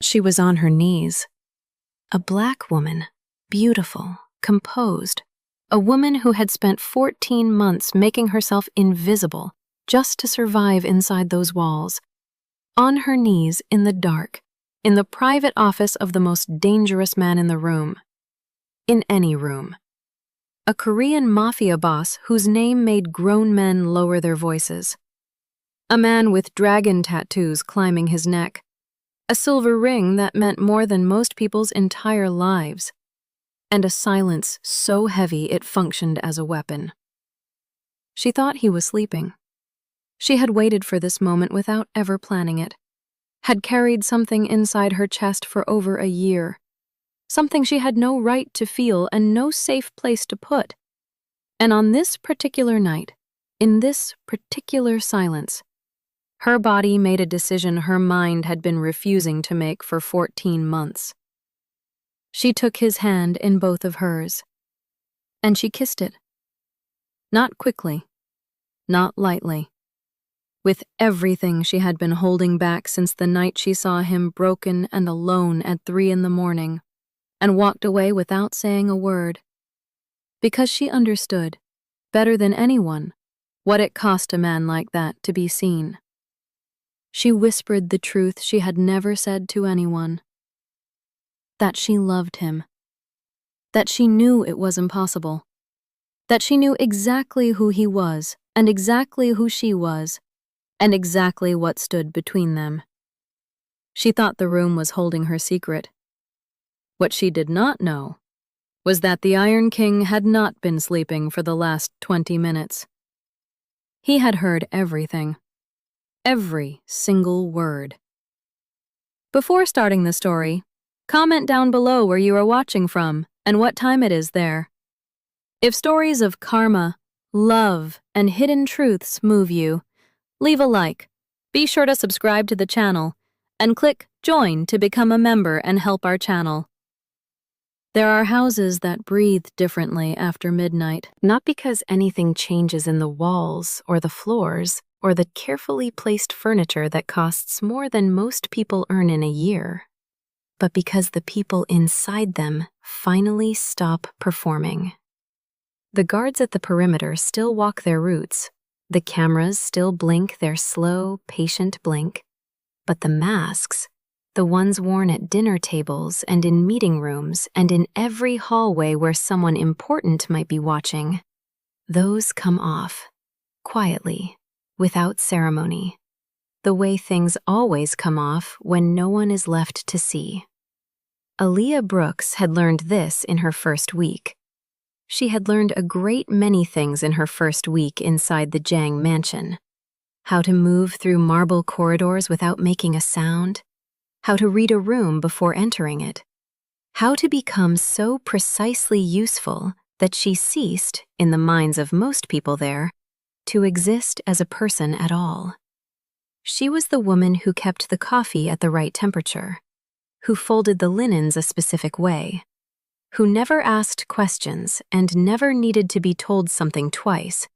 she was on her knees. A black woman, beautiful, composed, a woman who had spent 14 months making herself invisible just to survive inside those walls, on her knees in the dark, in the private office of the most dangerous man in the room. In any room. A Korean mafia boss whose name made grown men lower their voices. A man with dragon tattoos climbing his neck. A silver ring that meant more than most people's entire lives. And a silence so heavy it functioned as a weapon. She thought he was sleeping. She had waited for this moment without ever planning it. Had carried something inside her chest for over a year. Something she had no right to feel and no safe place to put. And on this particular night, in this particular silence, her body made a decision her mind had been refusing to make for 14 months. She took his hand in both of hers, and she kissed it. Not quickly, not lightly. With everything she had been holding back since the night she saw him broken and alone at 3 a.m, and walked away without saying a word. Because she understood, better than anyone, what it cost a man like that to be seen. She whispered the truth she had never said to anyone. That she loved him. That she knew it was impossible. That she knew exactly who he was, and exactly who she was, and exactly what stood between them. She thought the room was holding her secret. What she did not know was that the Iron King had not been sleeping for the last 20 minutes. He had heard everything. Every single word. Before starting the story, comment down below where you are watching from and what time it is there. If stories of karma, love, and hidden truths move you, leave a like, be sure to subscribe to the channel, and click Join to become a member and help our channel. There are houses that breathe differently after midnight, not because anything changes in the walls or the floors or the carefully placed furniture that costs more than most people earn in a year, but because the people inside them finally stop performing. The guards at the perimeter still walk their routes. The cameras still blink their slow, patient blink, but the masks, the ones worn at dinner tables and in meeting rooms and in every hallway where someone important might be watching, those come off, quietly, without ceremony, the way things always come off when no one is left to see. Aaliyah Brooks had learned this in her first week. She had learned a great many things in her first week inside the Jang mansion. How to move through marble corridors without making a sound. How to read a room before entering it. How to become so precisely useful that she ceased, in the minds of most people there, to exist as a person at all. She was the woman who kept the coffee at the right temperature, who folded the linens a specific way, who never asked questions and never needed to be told something twice.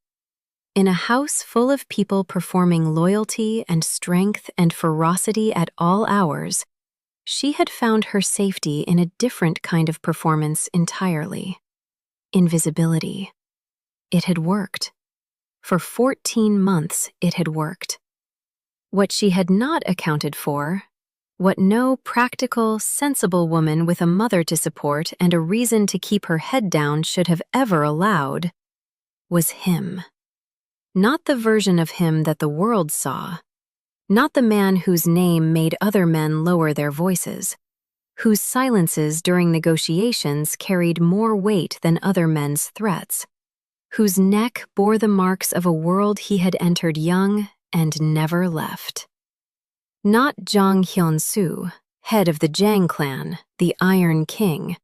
In a house full of people performing loyalty and strength and ferocity at all hours, she had found her safety in a different kind of performance entirely. Invisibility. It had worked. For 14 months, it had worked. What she had not accounted for, what no practical, sensible woman with a mother to support and a reason to keep her head down should have ever allowed, was him. Not the version of him that the world saw, not the man whose name made other men lower their voices, whose silences during negotiations carried more weight than other men's threats, whose neck bore the marks of a world he had entered young and never left. Not Jang Hyeon-Su, head of the Jang clan, the Iron King,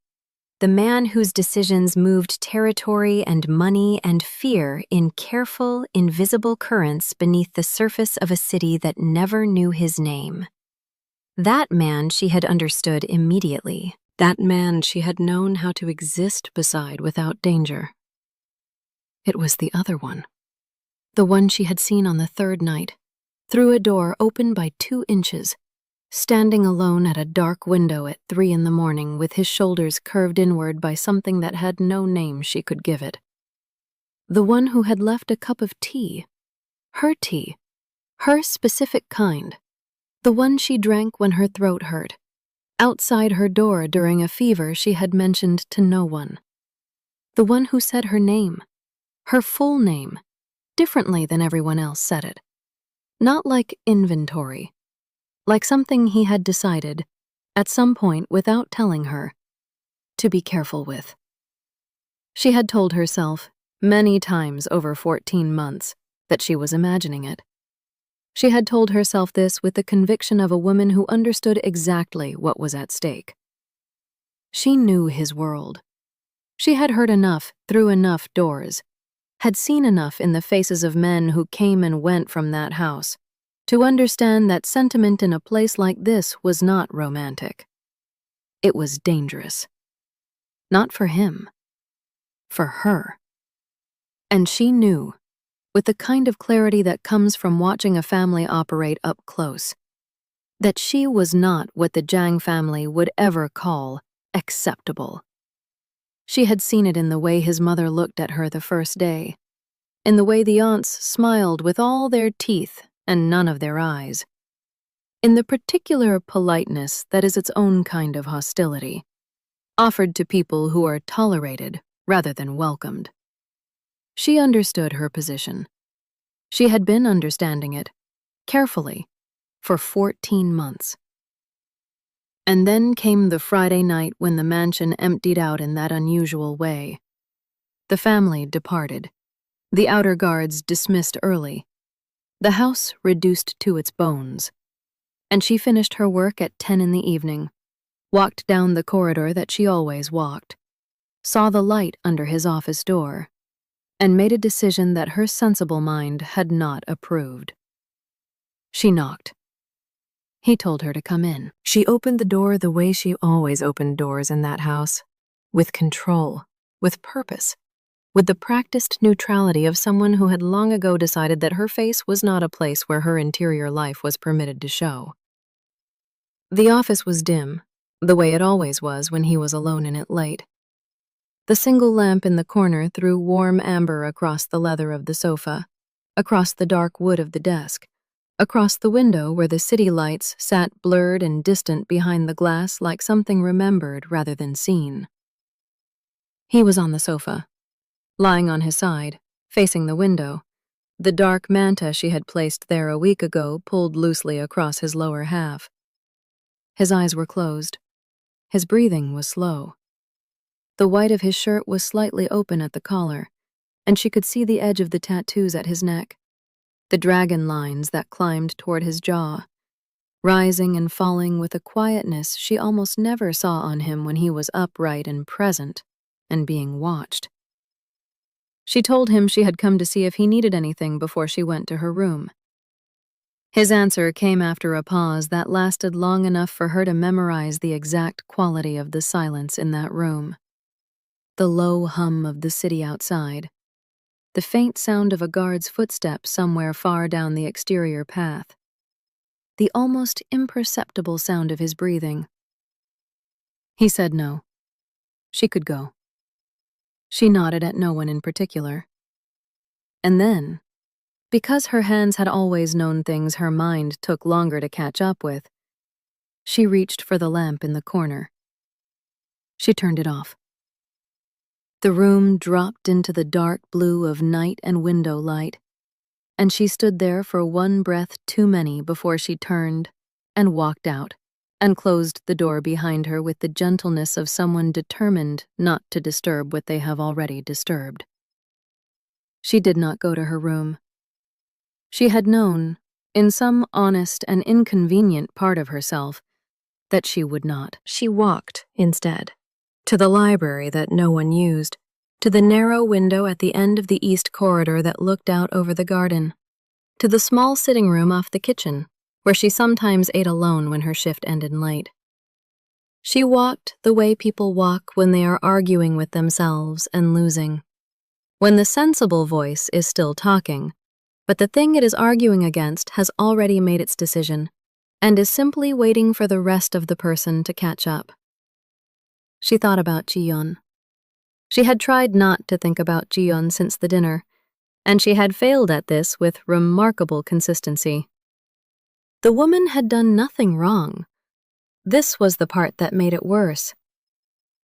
the man whose decisions moved territory and money and fear in careful, invisible currents beneath the surface of a city that never knew his name. That man she had understood immediately. That man she had known how to exist beside without danger. It was the other one. The one she had seen on the third night, through a door open by 2 inches, standing alone at a dark window at 3 in the morning with his shoulders curved inward by something that had no name she could give it. The one who had left a cup of tea, her specific kind, the one she drank when her throat hurt, outside her door during a fever she had mentioned to no one. The one who said her name, her full name, differently than everyone else said it. Not like inventory, like something he had decided, at some point without telling her, to be careful with. She had told herself, many times over 14 months, that she was imagining it. She had told herself this with the conviction of a woman who understood exactly what was at stake. She knew his world. She had heard enough through enough doors, had seen enough in the faces of men who came and went from that house, to understand that sentiment in a place like this was not romantic. It was dangerous. Not for him. For her. And she knew, with the kind of clarity that comes from watching a family operate up close, that she was not what the Jang family would ever call acceptable. She had seen it in the way his mother looked at her the first day, in the way the aunts smiled with all their teeth and none of their eyes, in the particular politeness that is its own kind of hostility, offered to people who are tolerated rather than welcomed. She understood her position. She had been understanding it, carefully, for 14 months. And then came the Friday night when the mansion emptied out in that unusual way. The family departed, the outer guards dismissed early, the house reduced to its bones, and she finished her work at 10 in the evening, walked down the corridor that she always walked, saw the light under his office door, and made a decision that her sensible mind had not approved. She knocked. He told her to come in. She opened the door the way she always opened doors in that house, with control, with purpose, with the practiced neutrality of someone who had long ago decided that her face was not a place where her interior life was permitted to show. The office was dim, the way it always was when he was alone in it late. The single lamp in the corner threw warm amber across the leather of the sofa, across the dark wood of the desk, across the window where the city lights sat blurred and distant behind the glass like something remembered rather than seen. He was on the sofa, lying on his side, facing the window, the dark manta she had placed there a week ago pulled loosely across his lower half. His eyes were closed. His breathing was slow. The white of his shirt was slightly open at the collar, and she could see the edge of the tattoos at his neck, the dragon lines that climbed toward his jaw, rising and falling with a quietness she almost never saw on him when he was upright and present and being watched. She told him she had come to see if he needed anything before she went to her room. His answer came after a pause that lasted long enough for her to memorize the exact quality of the silence in that room. The low hum of the city outside, the faint sound of a guard's footsteps somewhere far down the exterior path, the almost imperceptible sound of his breathing. He said no. She could go. She nodded at no one in particular. And then, because her hands had always known things her mind took longer to catch up with, she reached for the lamp in the corner. She turned it off. The room dropped into the dark blue of night and window light, and she stood there for one breath too many before she turned and walked out and closed the door behind her with the gentleness of someone determined not to disturb what they have already disturbed. She did not go to her room. She had known, in some honest and inconvenient part of herself, that she would not. She walked, instead, to the library that no one used, to the narrow window at the end of the east corridor that looked out over the garden, to the small sitting room off the kitchen, where she sometimes ate alone when her shift ended late. She walked the way people walk when they are arguing with themselves and losing, when the sensible voice is still talking, but the thing it is arguing against has already made its decision, and is simply waiting for the rest of the person to catch up. She thought about Ji-yeon. She had tried not to think about Ji-yeon since the dinner, and she had failed at this with remarkable consistency. The woman had done nothing wrong. This was the part that made it worse.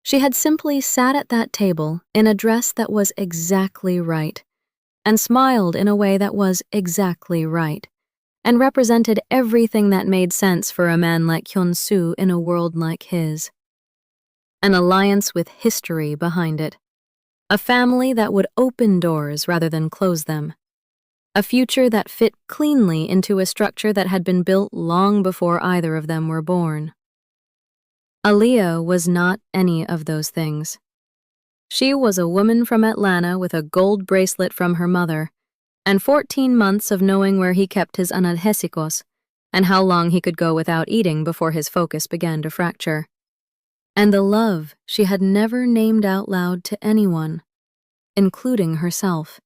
She had simply sat at that table in a dress that was exactly right, and smiled in a way that was exactly right, and represented everything that made sense for a man like Hyeon-Su in a world like his. An alliance with history behind it. A family that would open doors rather than close them. A future that fit cleanly into a structure that had been built long before either of them were born. Aaliyah was not any of those things. She was a woman from Atlanta with a gold bracelet from her mother, and 14 months of knowing where he kept his analgésicos and how long he could go without eating before his focus began to fracture. And the love she had never named out loud to anyone, including herself,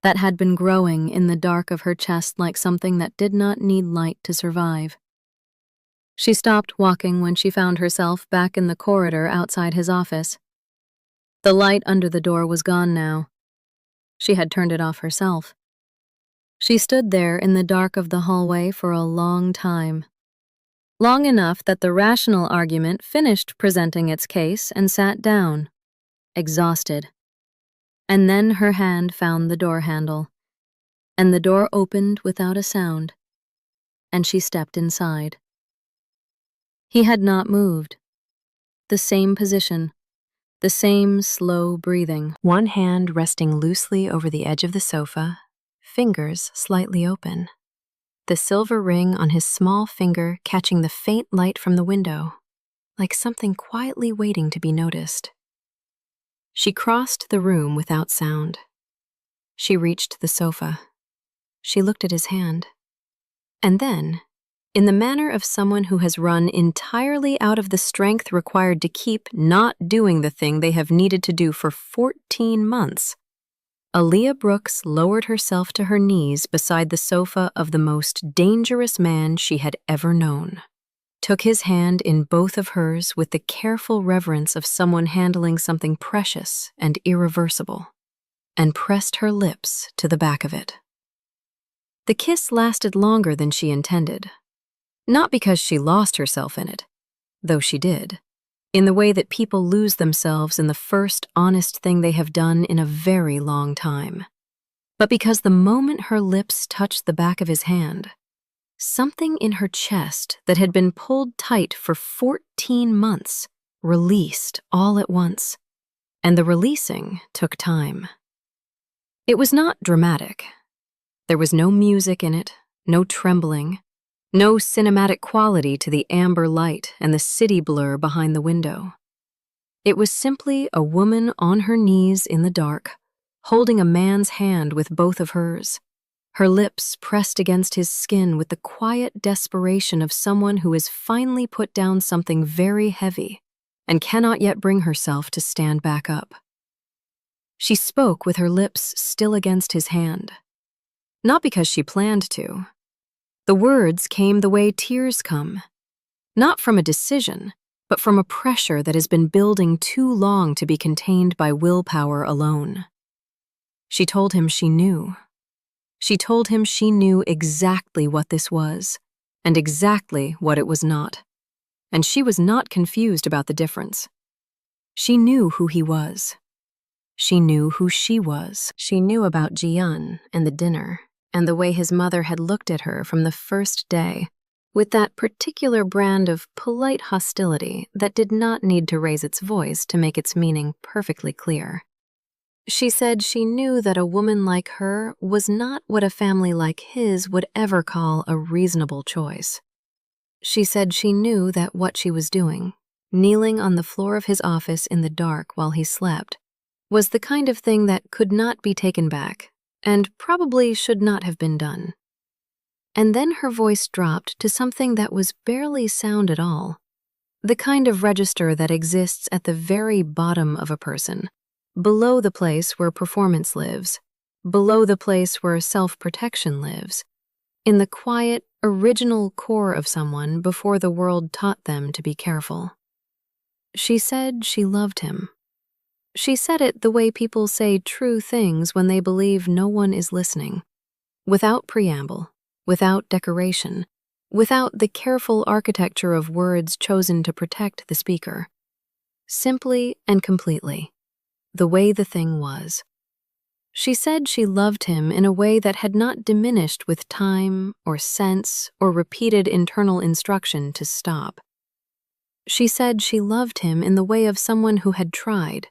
that had been growing in the dark of her chest like something that did not need light to survive. She stopped walking when she found herself back in the corridor outside his office. The light under the door was gone now. She had turned it off herself. She stood there in the dark of the hallway for a long time. Long enough that the rational argument finished presenting its case and sat down, exhausted. And then her hand found the door handle, and the door opened without a sound, and she stepped inside. He had not moved. The same position, the same slow breathing, one hand resting loosely over the edge of the sofa, fingers slightly open. The silver ring on his small finger catching the faint light from the window, like something quietly waiting to be noticed. She crossed the room without sound. She reached the sofa. She looked at his hand. And then, in the manner of someone who has run entirely out of the strength required to keep not doing the thing they have needed to do for 14 months, Aaliyah Brooks lowered herself to her knees beside the sofa of the most dangerous man she had ever known, took his hand in both of hers with the careful reverence of someone handling something precious and irreversible, and pressed her lips to the back of it. The kiss lasted longer than she intended, not because she lost herself in it, though she did, in the way that people lose themselves in the first honest thing they have done in a very long time, but because the moment her lips touched the back of his hand, something in her chest that had been pulled tight for 14 months released all at once, and the releasing took time. It was not dramatic. There was no music in it, no trembling, no cinematic quality to the amber light and the city blur behind the window. It was simply a woman on her knees in the dark, holding a man's hand with both of hers, her lips pressed against his skin with the quiet desperation of someone who has finally put down something very heavy and cannot yet bring herself to stand back up. She spoke with her lips still against his hand, not because she planned to. The words came the way tears come, not from a decision, but from a pressure that has been building too long to be contained by willpower alone. She told him she knew. She told him she knew exactly what this was, and exactly what it was not, and she was not confused about the difference. She knew who he was. She knew who she was. She knew about Ji-yeon and the dinner, and the way his mother had looked at her from the first day, with that particular brand of polite hostility that did not need to raise its voice to make its meaning perfectly clear. She said she knew that a woman like her was not what a family like his would ever call a reasonable choice. She said she knew that what she was doing, kneeling on the floor of his office in the dark while he slept, was the kind of thing that could not be taken back, and probably should not have been done. And then her voice dropped to something that was barely sound at all, the kind of register that exists at the very bottom of a person, below the place where performance lives, below the place where self-protection lives, in the quiet, original core of someone before the world taught them to be careful. She said she loved him. She said it the way people say true things when they believe no one is listening, without preamble, without decoration, without the careful architecture of words chosen to protect the speaker. Simply and completely, the way the thing was. She said she loved him in a way that had not diminished with time or sense or repeated internal instruction to stop. She said she loved him in the way of someone who had tried,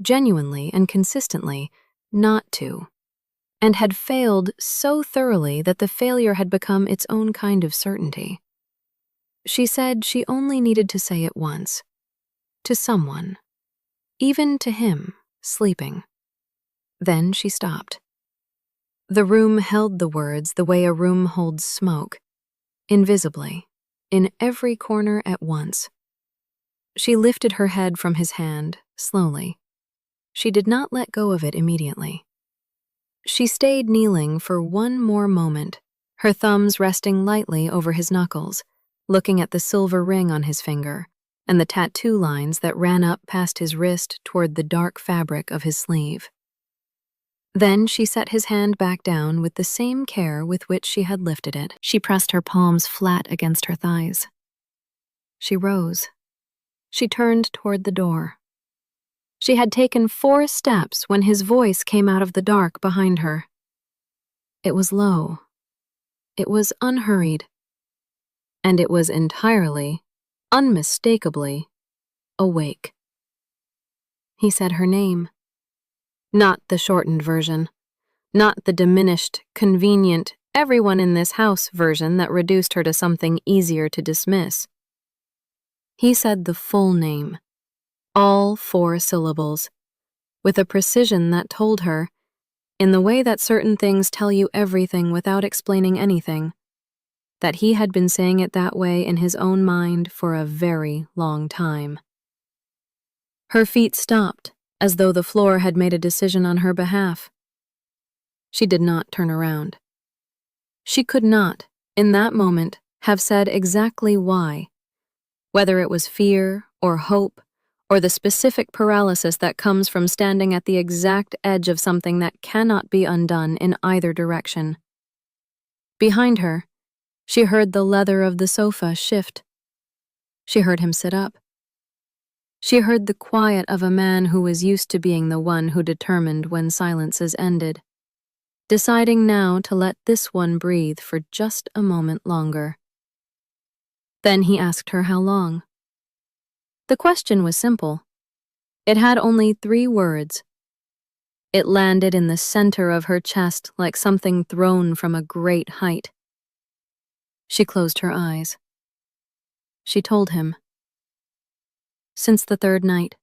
genuinely and consistently, not to, and had failed so thoroughly that the failure had become its own kind of certainty. She said she only needed to say it once, to someone, even to him, sleeping. Then she stopped. The room held the words the way a room holds smoke, invisibly, in every corner at once. She lifted her head from his hand, slowly. She did not let go of it immediately. She stayed kneeling for one more moment, her thumbs resting lightly over his knuckles, looking at the silver ring on his finger and the tattoo lines that ran up past his wrist toward the dark fabric of his sleeve. Then she set his hand back down with the same care with which she had lifted it. She pressed her palms flat against her thighs. She rose. She turned toward the door. She had taken 4 steps when his voice came out of the dark behind her. It was low. It was unhurried. And it was entirely, unmistakably, awake. He said her name. Not the shortened version. Not the diminished, convenient, everyone in this house version that reduced her to something easier to dismiss. He said the full name, all 4 syllables, with a precision that told her, in the way that certain things tell you everything without explaining anything, that he had been saying it that way in his own mind for a very long time. Her feet stopped, as though the floor had made a decision on her behalf. She did not turn around. She could not, in that moment, have said exactly why, whether it was fear or hope or the specific paralysis that comes from standing at the exact edge of something that cannot be undone in either direction. Behind her, she heard the leather of the sofa shift. She heard him sit up. She heard the quiet of a man who was used to being the one who determined when silences ended, deciding now to let this one breathe for just a moment longer. Then he asked her how long. The question was simple. It had only 3 words. It landed in the center of her chest like something thrown from a great height. She closed her eyes. She told him. Since the 3rd night,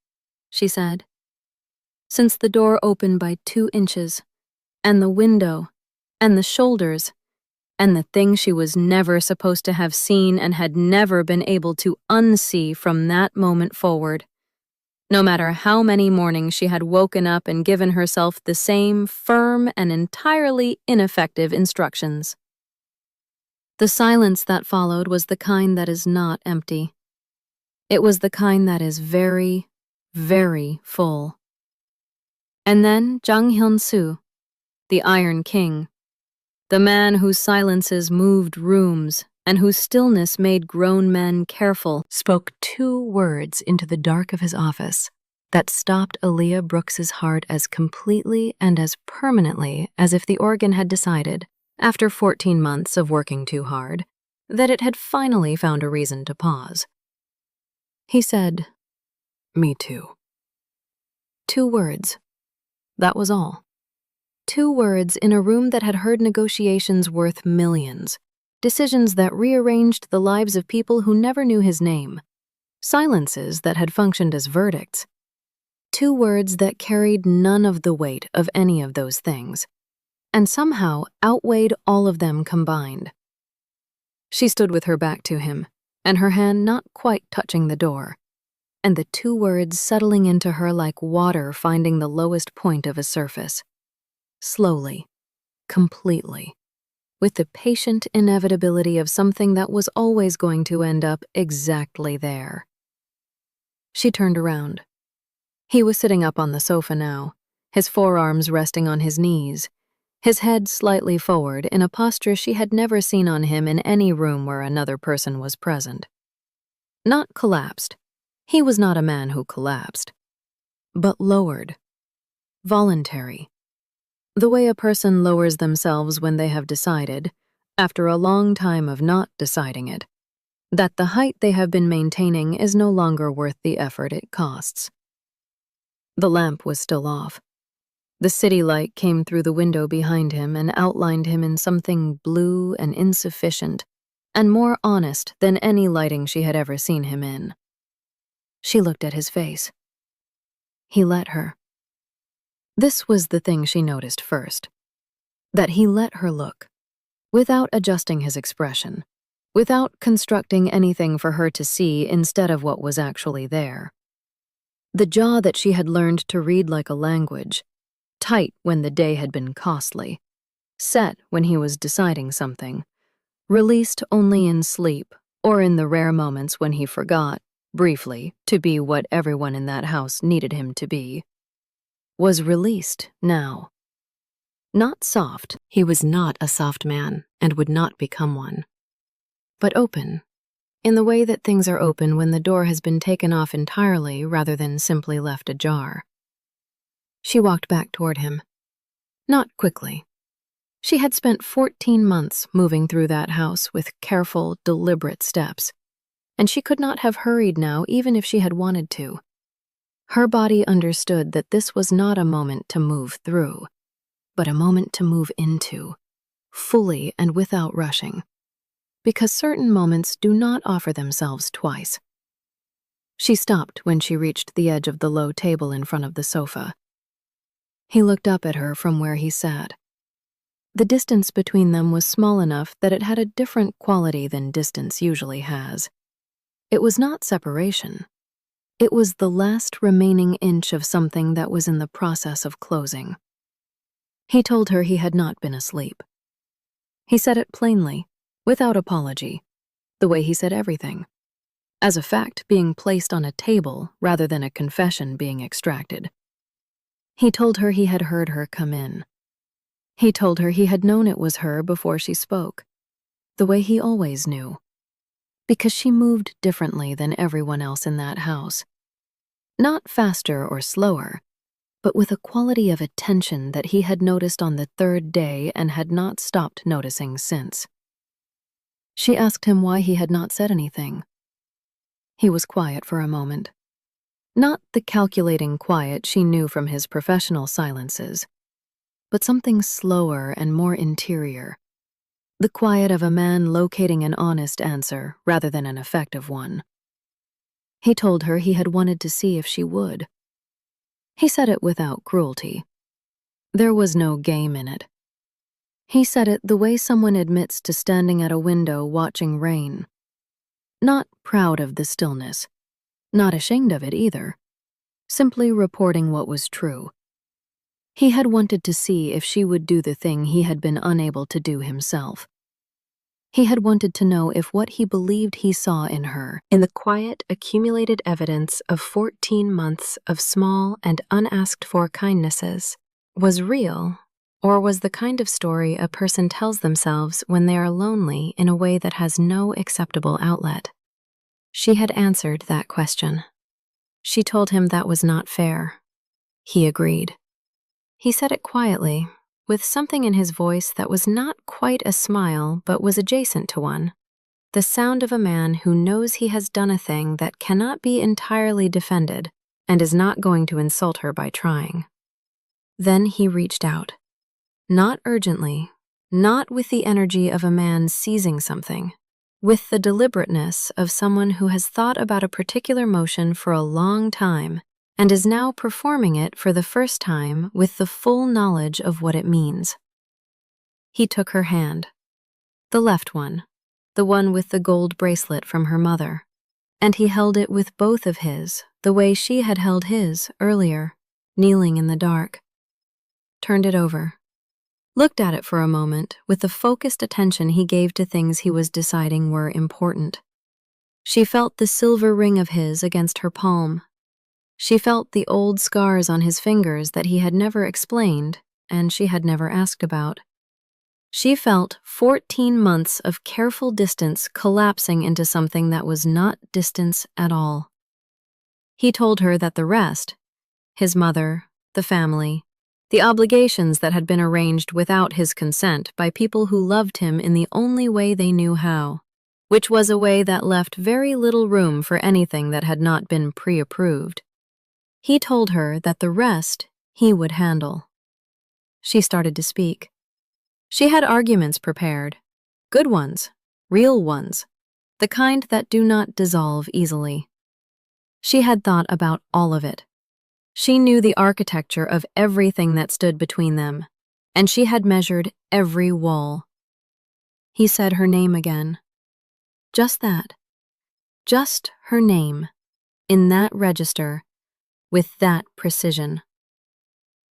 she said. Since the door opened by 2 inches, and the window, and the shoulders, and the thing she was never supposed to have seen and had never been able to unsee from that moment forward. No matter how many mornings she had woken up and given herself the same firm and entirely ineffective instructions. The silence that followed was the kind that is not empty. It was the kind that is very, very full. And then Jang Hyeon-Su, the Iron King, the man whose silences moved rooms and whose stillness made grown men careful, spoke 2 words into the dark of his office that stopped Aaliyah Brooks's heart as completely and as permanently as if the organ had decided, after 14 months of working too hard, that it had finally found a reason to pause. He said, "Me too." 2 words. That was all. 2 words in a room that had heard negotiations worth millions, decisions that rearranged the lives of people who never knew his name, silences that had functioned as verdicts. 2 words that carried none of the weight of any of those things, and somehow outweighed all of them combined. She stood with her back to him, and her hand not quite touching the door, and the 2 words settling into her like water finding the lowest point of a surface. Slowly, completely, with the patient inevitability of something that was always going to end up exactly there. She turned around. He was sitting up on the sofa now, his forearms resting on his knees, his head slightly forward in a posture she had never seen on him in any room where another person was present. Not collapsed. He was not a man who collapsed. But lowered. Voluntary. The way a person lowers themselves when they have decided, after a long time of not deciding it, that the height they have been maintaining is no longer worth the effort it costs. The lamp was still off. The city light came through the window behind him and outlined him in something blue and insufficient, and more honest than any lighting she had ever seen him in. She looked at his face. He let her. This was the thing she noticed first, that he let her look, without adjusting his expression, without constructing anything for her to see instead of what was actually there. The jaw that she had learned to read like a language, tight when the day had been costly, set when he was deciding something, released only in sleep or in the rare moments when he forgot, briefly, to be what everyone in that house needed him to be, was released now. Not soft, he was not a soft man and would not become one, but open, in the way that things are open when the door has been taken off entirely rather than simply left ajar. She walked back toward him. Not quickly. She had spent 14 months moving through that house with careful, deliberate steps, and she could not have hurried now even if she had wanted to. Her body understood that this was not a moment to move through, but a moment to move into, fully and without rushing, because certain moments do not offer themselves twice. She stopped when she reached the edge of the low table in front of the sofa. He looked up at her from where he sat. The distance between them was small enough that it had a different quality than distance usually has. It was not separation. It was the last remaining inch of something that was in the process of closing. He told her he had not been asleep. He said it plainly, without apology, the way he said everything, as a fact being placed on a table rather than a confession being extracted. He told her he had heard her come in. He told her he had known it was her before she spoke, the way he always knew, because she moved differently than everyone else in that house. Not faster or slower, but with a quality of attention that he had noticed on the third day and had not stopped noticing since. She asked him why he had not said anything. He was quiet for a moment. Not the calculating quiet she knew from his professional silences, but something slower and more interior. The quiet of a man locating an honest answer rather than an effective one. He told her he had wanted to see if she would. He said it without cruelty. There was no game in it. He said it the way someone admits to standing at a window watching rain. Not proud of the stillness. Not ashamed of it either. Simply reporting what was true. He had wanted to see if she would do the thing he had been unable to do himself. He had wanted to know if what he believed he saw in her, in the quiet, accumulated evidence of 14 months of small and unasked-for kindnesses, was real, or was the kind of story a person tells themselves when they are lonely in a way that has no acceptable outlet. She had answered that question. She told him that was not fair. He agreed. He said it quietly, with something in his voice that was not quite a smile but was adjacent to one, the sound of a man who knows he has done a thing that cannot be entirely defended and is not going to insult her by trying. Then he reached out. Not urgently, not with the energy of a man seizing something, with the deliberateness of someone who has thought about a particular motion for a long time and is now performing it for the first time with the full knowledge of what it means. He took her hand, the left one, the one with the gold bracelet from her mother, and he held it with both of his, the way she had held his earlier, kneeling in the dark. Turned it over. looked at it for a moment with the focused attention he gave to things he was deciding were important. She felt the silver ring of his against her palm. She felt the old scars on his fingers that he had never explained and she had never asked about. She felt 14 months of careful distance collapsing into something that was not distance at all. He told her that the rest, his mother, the family, the obligations that had been arranged without his consent by people who loved him in the only way they knew how, which was a way that left very little room for anything that had not been pre-approved. He told her that the rest he would handle. She started to speak. She had arguments prepared, good ones, real ones, the kind that do not dissolve easily. She had thought about all of it. She knew the architecture of everything that stood between them, and she had measured every wall. He said her name again. Just that. Just her name, in that register, with that precision.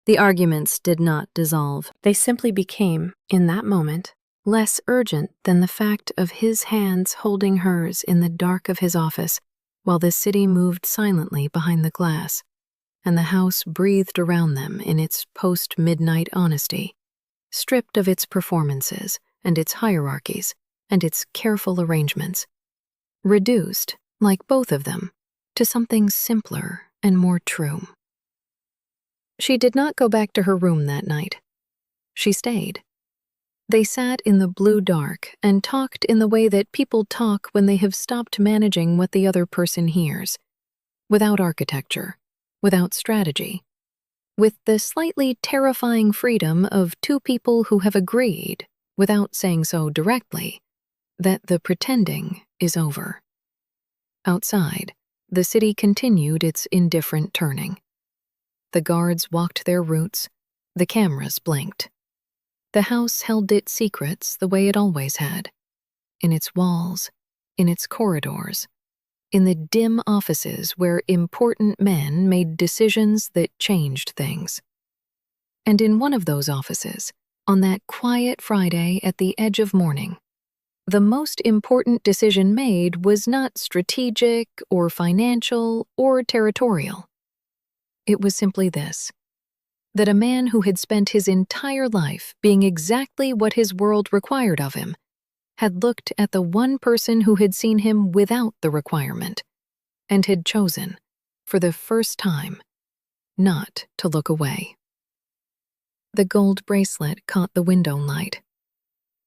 The arguments did not dissolve. They simply became, in that moment, less urgent than the fact of his hands holding hers in the dark of his office while the city moved silently behind the glass, and the house breathed around them in its post-midnight honesty, stripped of its performances and its hierarchies and its careful arrangements, reduced, like both of them, to something simpler and more true. She did not go back to her room that night. She stayed. They sat in the blue dark and talked in the way that people talk when they have stopped managing what the other person hears, without architecture, without strategy, with the slightly terrifying freedom of two people who have agreed, without saying so directly, that the pretending is over. Outside, the city continued its indifferent turning. The guards walked their routes, the cameras blinked. The house held its secrets the way it always had, in its walls, in its corridors, in the dim offices where important men made decisions that changed things. And in one of those offices, on that quiet Friday at the edge of morning, the most important decision made was not strategic or financial or territorial. It was simply this: that a man who had spent his entire life being exactly what his world required of him had looked at the one person who had seen him without the requirement and had chosen, for the first time, not to look away. The gold bracelet caught the window light.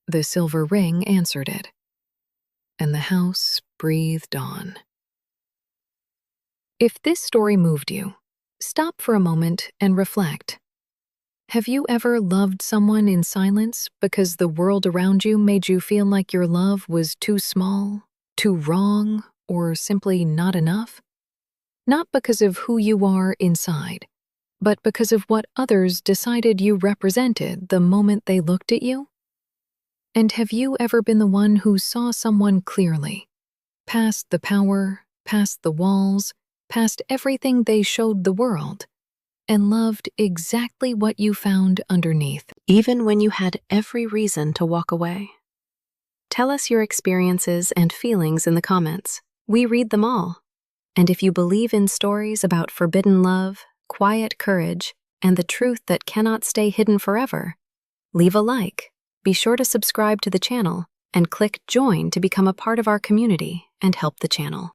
The silver ring answered it, and the house breathed on. If this story moved you, stop for a moment and reflect. Have you ever loved someone in silence because the world around you made you feel like your love was too small, too wrong, or simply not enough? Not because of who you are inside, but because of what others decided you represented the moment they looked at you? And have you ever been the one who saw someone clearly, past the power, past the walls, past everything they showed the world, and loved exactly what you found underneath, even when you had every reason to walk away? Tell us your experiences and feelings in the comments. We read them all. And if you believe in stories about forbidden love, quiet courage, and the truth that cannot stay hidden forever, leave a like, be sure to subscribe to the channel, and click join to become a part of our community and help the channel.